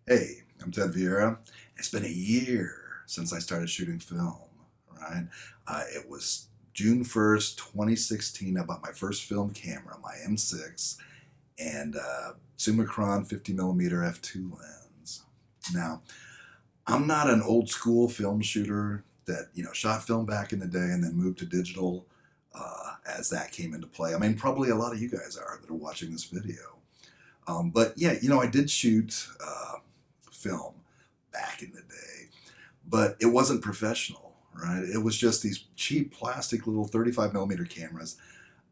Hey, I'm Ted Vieira. It's been a year since I started shooting film, right? It was June 1st, 2016. I bought my first film camera, my M6, and Summicron 50mm f2 lens. Now, I'm not an old school film shooter that, shot film back in the day and then moved to digital as that came into play. I mean, probably a lot of you guys are that are watching this video. But yeah, I did shoot film back in the day, but it wasn't professional, right? It was just these cheap plastic little 35mm cameras.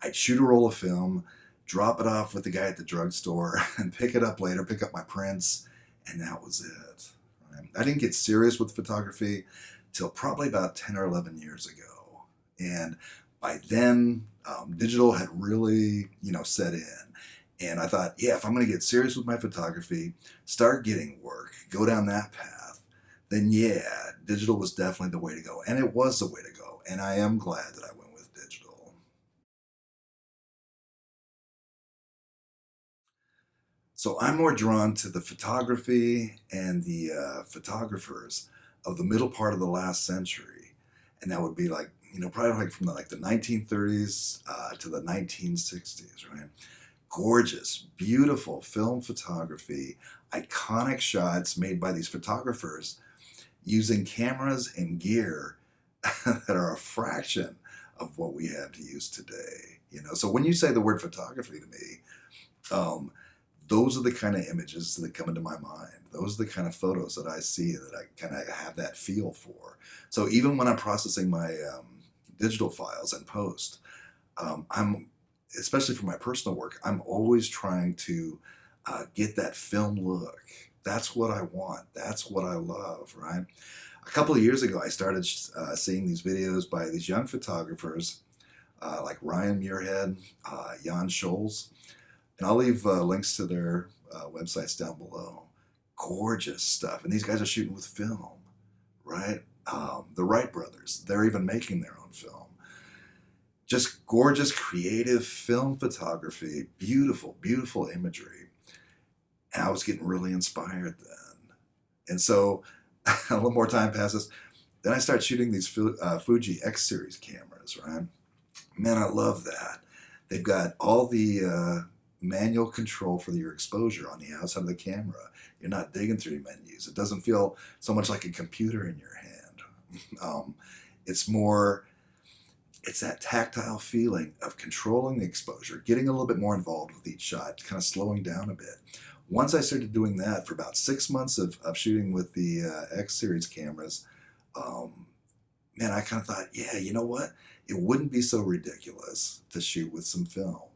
I'd shoot a roll of film, drop it off with the guy at the drugstore, and pick it up later, pick up my prints, and that was it. Right? I didn't get serious with photography till probably about 10 or 11 years ago. And by then, digital had really, set in. And I thought, yeah, if I'm going to get serious with my photography, start getting work, go down that path, then yeah, digital was definitely the way to go. And it was the way to go. And I am glad that I went with digital. So I'm more drawn to the photography and the photographers of the middle part of the last century. And that would be like, probably like from the 1930s to the 1960s, right? Gorgeous, beautiful film photography, iconic shots made by these photographers using cameras and gear that are a fraction of what we have to use today. So when you say the word photography to me, um, those are the kind of images that come into my mind. Those are the kind of photos that I see that I kind of have that feel for. So even when I'm processing my digital files and post, I'm especially for my personal work, I'm always trying to get that film look. That's what I want. That's what I love, right? A couple of years ago, I started seeing these videos by these young photographers like Ryan Muirhead, Jan Scholz, and I'll leave links to their websites down below. Gorgeous stuff. And these guys are shooting with film, right? The Wright brothers, they're even making their own film. Just gorgeous, creative film photography, beautiful, beautiful imagery. And I was getting really inspired then. And so a little more time passes. Then I start shooting these Fuji X series cameras, right? Man, I love that. They've got all the manual control for your exposure on the outside of the camera. You're not digging through menus. It doesn't feel so much like a computer in your hand. It's more, it's that tactile feeling of controlling the exposure, getting a little bit more involved with each shot, kind of slowing down a bit. Once I started doing that for about 6 months of shooting with the X series cameras, um, man, I kind of thought, yeah, you know what? It wouldn't be so ridiculous to shoot with some film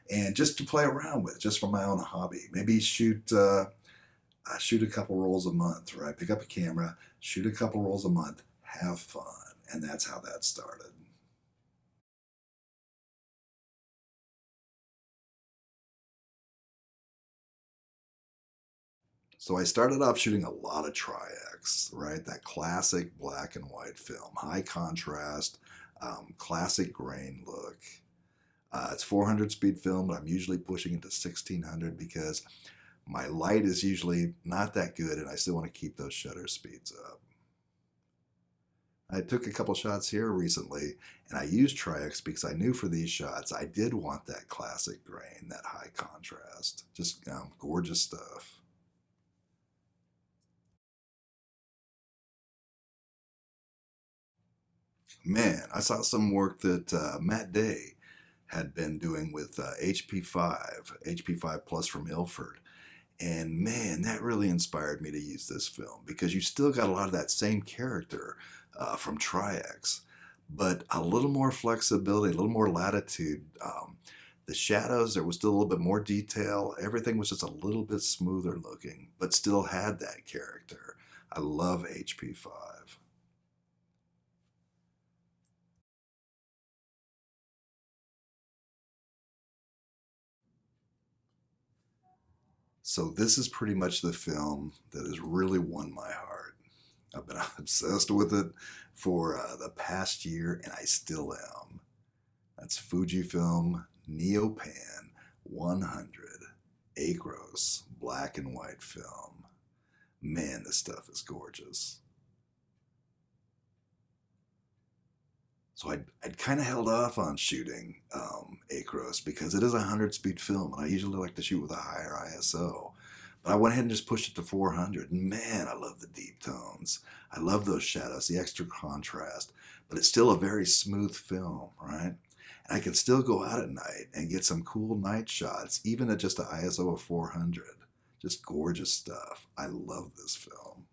and just to play around with, just for my own hobby. Maybe shoot a couple rolls a month, right? Pick up a camera, shoot a couple rolls a month, have fun, and that's how that started. So I started off shooting a lot of Tri-X, right? That classic black and white film, high contrast, classic grain look. It's 400 speed film, but I'm usually pushing it to 1600 because my light is usually not that good and I still want to keep those shutter speeds up. I took a couple shots here recently and I used Tri-X because I knew for these shots I did want that classic grain, that high contrast. Just gorgeous stuff. Man, I saw some work that Matt Day had been doing with HP5 Plus from Ilford. And man, that really inspired me to use this film because you still got a lot of that same character from Tri-X, but a little more flexibility, a little more latitude. The shadows, there was still a little bit more detail. Everything was just a little bit smoother looking, but still had that character. I love HP5. So this is pretty much the film that has really won my heart. I've been obsessed with it for the past year, and I still am. That's Fujifilm Neopan 100 ACROS black and white film. Man, this stuff is gorgeous. So I'd kind of held off on shooting ACROS because it is a 100 speed film, and I usually like to shoot with a higher ISO. But I went ahead and just pushed it to 400. And man, I love the deep tones. I love those shadows, the extra contrast. But it's still a very smooth film, right? And I can still go out at night and get some cool night shots, even at just an ISO of 400. Just gorgeous stuff. I love this film.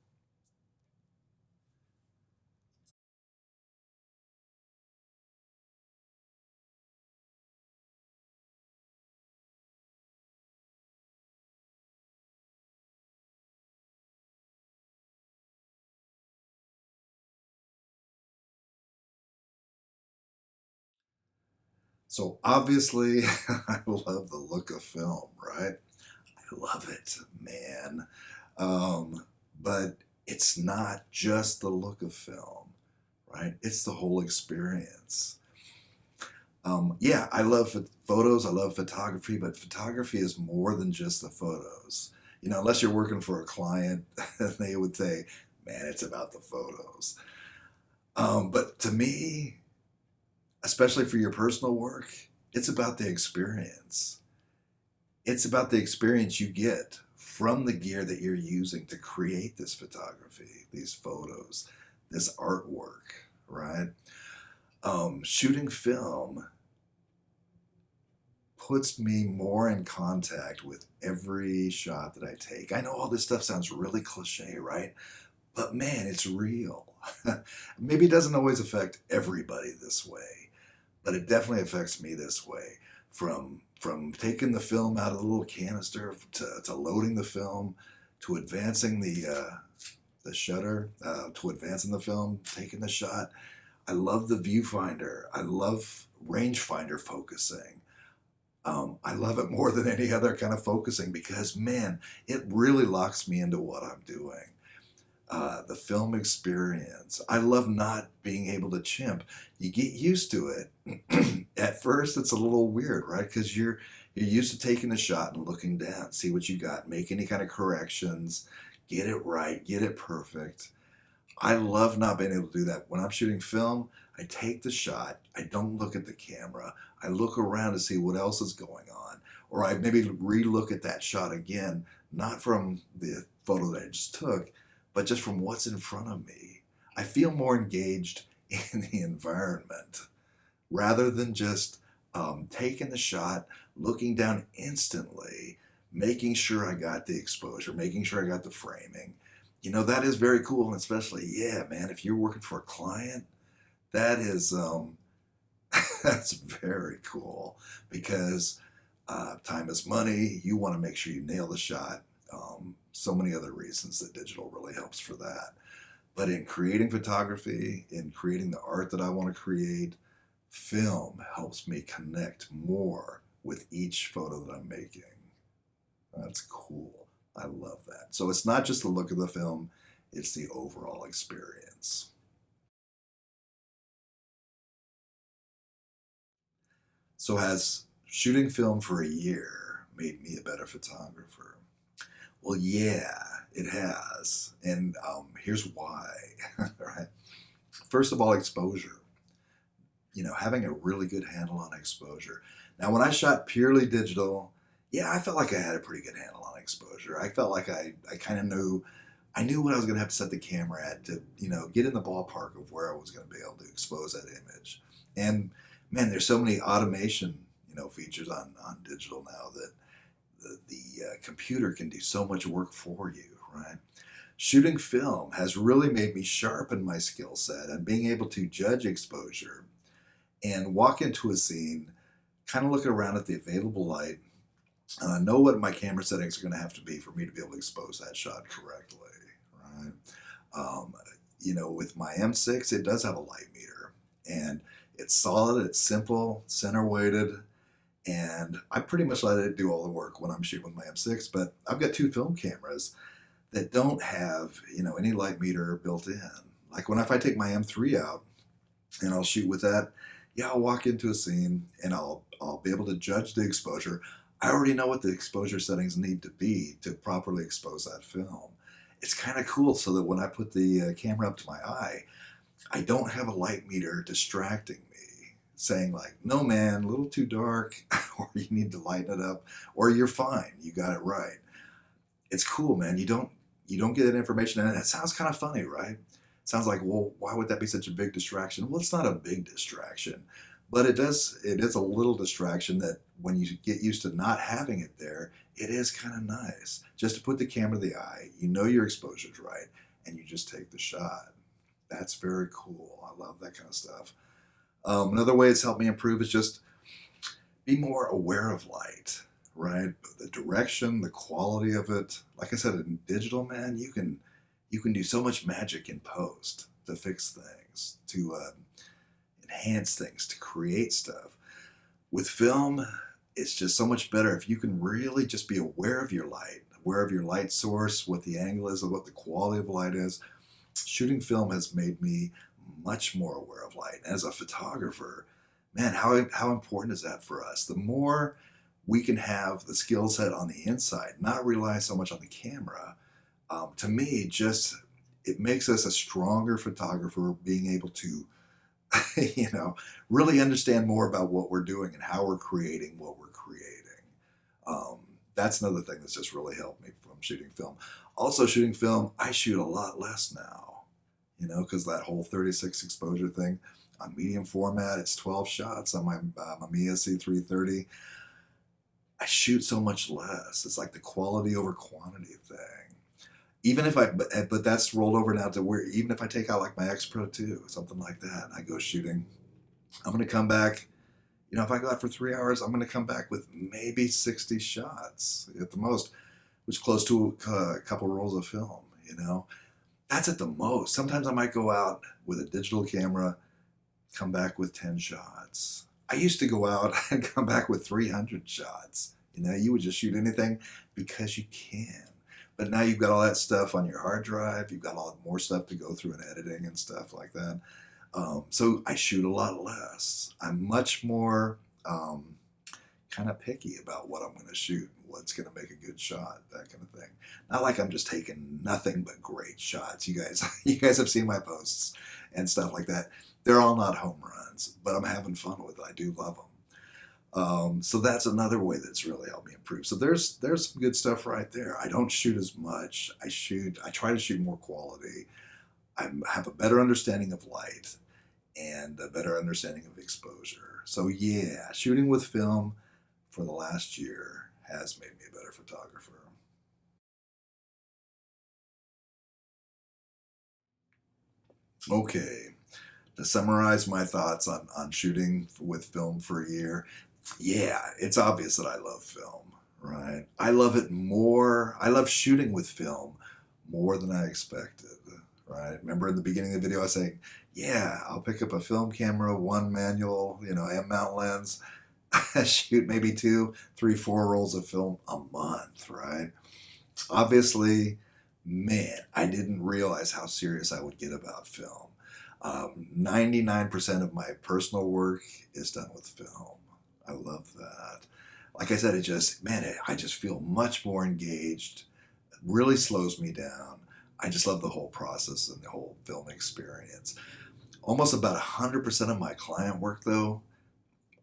So obviously, I love the look of film, right? I love it, man. Um, but it's not just the look of film, right? It's the whole experience. Yeah, I love photos, I love photography, but photography is more than just the photos. You know, unless you're working for a client, they would say, man, it's about the photos. But to me, especially for your personal work, it's about the experience. It's about the experience you get from the gear that you're using to create this photography, these photos, this artwork, right? Shooting film puts me more in contact with every shot that I take. I know all this stuff sounds really cliche, right? But man, it's real. Maybe it doesn't always affect everybody this way, but it definitely affects me this way. From taking the film out of the little canister to loading the film, to advancing the shutter, to advancing the film, taking the shot. I love the viewfinder. I love rangefinder focusing. I love it more than any other kind of focusing because, man, it really locks me into what I'm doing. The film experience. I love not being able to chimp. You get used to it. At first, it's a little weird, right? Because you're used to taking a shot and looking down, see what you got, make any kind of corrections, get it right, get it perfect. I love not being able to do that. When I'm shooting film, I take the shot. I don't look at the camera. I look around to see what else is going on, or I maybe re-look at that shot again, not from the photo that I just took, but just from what's in front of me. I feel more engaged in the environment rather than just taking the shot, looking down instantly, making sure I got the exposure, making sure I got the framing. You know, that is very cool. And especially, yeah, man, if you're working for a client, that is, that's very cool because time is money. You want to make sure you nail the shot. So many other reasons that digital really helps for that. But in creating photography, in creating the art that I want to create, film helps me connect more with each photo that I'm making. That's cool. I love that. So it's not just the look of the film, it's the overall experience. So has shooting film for a year made me a better photographer? Well, yeah, it has. And here's why. Right? First of all, exposure. You know, having a really good handle on exposure. Now, when I shot purely digital, yeah, I felt like I had a pretty good handle on exposure. I felt like I kind of knew, I knew what I was going to have to set the camera at to, you know, get in the ballpark of where I was going to be able to expose that image. And man, there's so many automation, you know, features on digital now that the computer can do so much work for you, right? Shooting film has really made me sharpen my skill set and being able to judge exposure and walk into a scene, kind of look around at the available light, know what my camera settings are going to have to be for me to be able to expose that shot correctly, right? Um, you know, with my M6, it does have a light meter, and it's solid, it's simple, center weighted, and I pretty much let it do all the work when I'm shooting with my M6. But I've got two film cameras that don't have, you know, any light meter built in. Like when if I take my M3 out and I'll shoot with that, yeah, I'll walk into a scene and I'll be able to judge the exposure. I already know what the exposure settings need to be to properly expose that film. it's kind of cool so that when I put the camera up to my eye, I don't have a light meter distracting me saying like, no man, a little too dark, or you need to lighten it up, or you're fine, you got it right. It's cool, man. You don't get that information, and it sounds kind of funny, right? It sounds like, well, why would that be such a big distraction? Well, it's not a big distraction, but it is a little distraction that when you get used to not having it there, it is kind of nice just to put the camera to the eye. You know your exposure's right, and you just take the shot. That's very cool. I love that kind of stuff. Another way it's helped me improve is just be more aware of light, right? The direction, the quality of it. Like I said, in digital, man, you can do so much magic in post to fix things, to enhance things, to create stuff. With film, it's just so much better if you can really just be aware of your light, aware of your light source, what the angle is, what the quality of light is. Shooting film has made me much more aware of light. As a photographer, man, how important is that for us? The more we can have the skill set on the inside, not rely so much on the camera, to me, just it makes us a stronger photographer being able to, you know, really understand more about what we're doing and how we're creating what we're creating. Um, that's another thing that's just really helped me from shooting film. Also, shooting film, I shoot a lot less now, because that whole 36 exposure thing on medium format, it's 12 shots on my Mamiya C330. I shoot so much less. It's like the quality over quantity thing. Even if but that's rolled over now to where even if I take out like my X Pro 2, something like that, and I go shooting, I'm going to come back. If I go out for 3 hours, I'm going to come back with maybe 60 shots at the most, which is close to a couple rolls of film. That's at the most. Sometimes I might go out with a digital camera, come back with 10 shots. I used to go out and come back with 300 shots. You would just shoot anything because you can. But now you've got all that stuff on your hard drive. You've got a lot more stuff to go through in editing and stuff like that. So I shoot a lot less. I'm much more kind of picky about what I'm going to shoot, what's going to make a good shot, that kind of thing. Not like I'm just taking nothing but great shots. You guys have seen my posts and stuff like that. They're all not home runs, but I'm having fun with it. I do love them. So that's another way that's really helped me improve. So there's some good stuff right there. I don't shoot as much. I try to shoot more quality. I have a better understanding of light and a better understanding of exposure. So yeah, shooting with film for the last year has made me a better photographer. Okay, to summarize my thoughts on shooting with film for a year, yeah, it's obvious that I love film, right? I love it more. I love shooting with film more than I expected, right? Remember in the beginning of the video, I was saying, yeah, I'll pick up a film camera, one manual, M-mount lens, shoot maybe 2, 3, 4 rolls of film a month, right? Obviously, man, I didn't realize how serious I would get about film. 99% of my personal work is done with film. I love that. Like I said, I just feel much more engaged. It really slows me down. I just love the whole process and the whole film experience. Almost about 100% of my client work, though,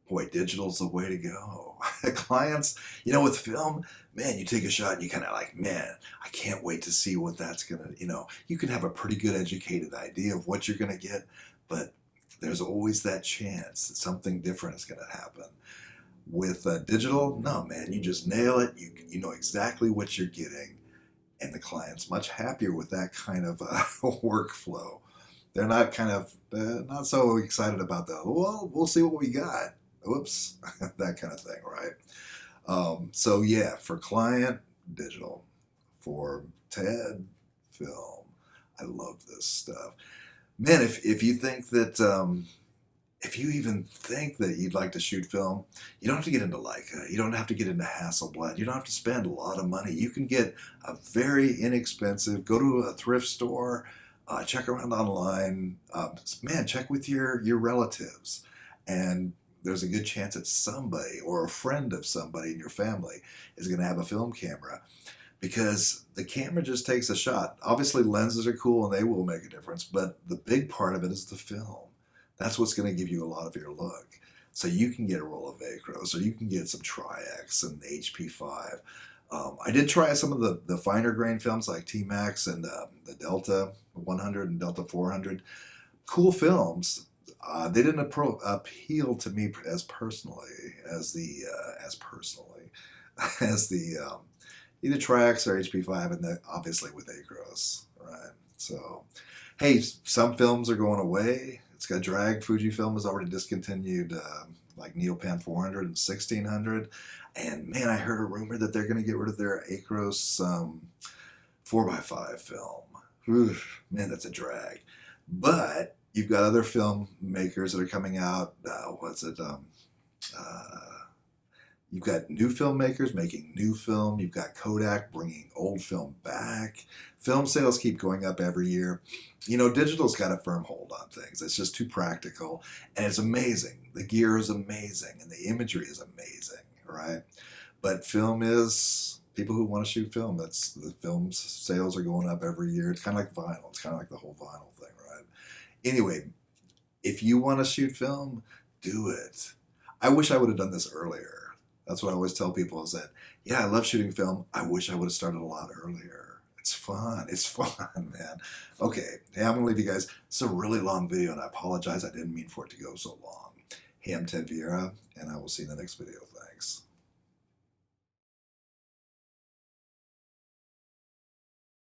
boy, digital's the way to go. Clients, with film, man, you take a shot and you kind of like, man, I can't wait to see what that's going to, you can have a pretty good educated idea of what you're going to get, but there's always that chance that something different is going to happen. With digital, no, man, you just nail it. You know exactly what you're getting, and the client's much happier with that kind of workflow. They're not so excited about that. Well, we'll see what we got. Oops, that kind of thing, right? So yeah, for client, digital. For TED, film. I love this stuff. Man, if you think that, if you even think that you'd like to shoot film, you don't have to get into Leica. You don't have to get into Hasselblad. You don't have to spend a lot of money. You can get a very inexpensive, go to a thrift store, check around online. Man, check with your relatives. And there's a good chance that somebody or a friend of somebody in your family is going to have a film camera. because the camera just takes a shot. Obviously, lenses are cool and they will make a difference, but the big part of it is the film. That's what's going to give you a lot of your look. So you can get a roll of ACROS, or you can get some Tri-X and HP5. I did try some of the finer grain films like T-Max and the Delta 100 and Delta 400. Cool films. They didn't appeal to me as personally as the as the either Tri-X or HP5, and then obviously with ACROS, right? So, hey, some films are going away. It's got drag. Fujifilm has already discontinued like Neopan 400 and 1600. And man, I heard a rumor that they're going to get rid of their ACROS 4x5 film. Oof, man, that's a drag. But you've got other film makers that are coming out. You've got new filmmakers making new film. You've got Kodak bringing old film back. Film sales keep going up every year. You know, digital's got a firm hold on things. It's just too practical, and it's amazing. The gear is amazing, and the imagery is amazing, right? But film is people who want to shoot film. That's the film sales are going up every year. It's kind of like vinyl. It's kind of like the whole vinyl thing, right? Anyway, if you want to shoot film, do it. I wish I would have done this earlier. That's what I always tell people is that, yeah, I love shooting film. I wish I would have started a lot earlier. It's fun. It's fun, man. Okay, hey, I'm going to leave you guys. It's a really long video, and I apologize. I didn't mean for it to go so long. Hey, I'm Ted Vieira, and I will see you in the next video. Thanks.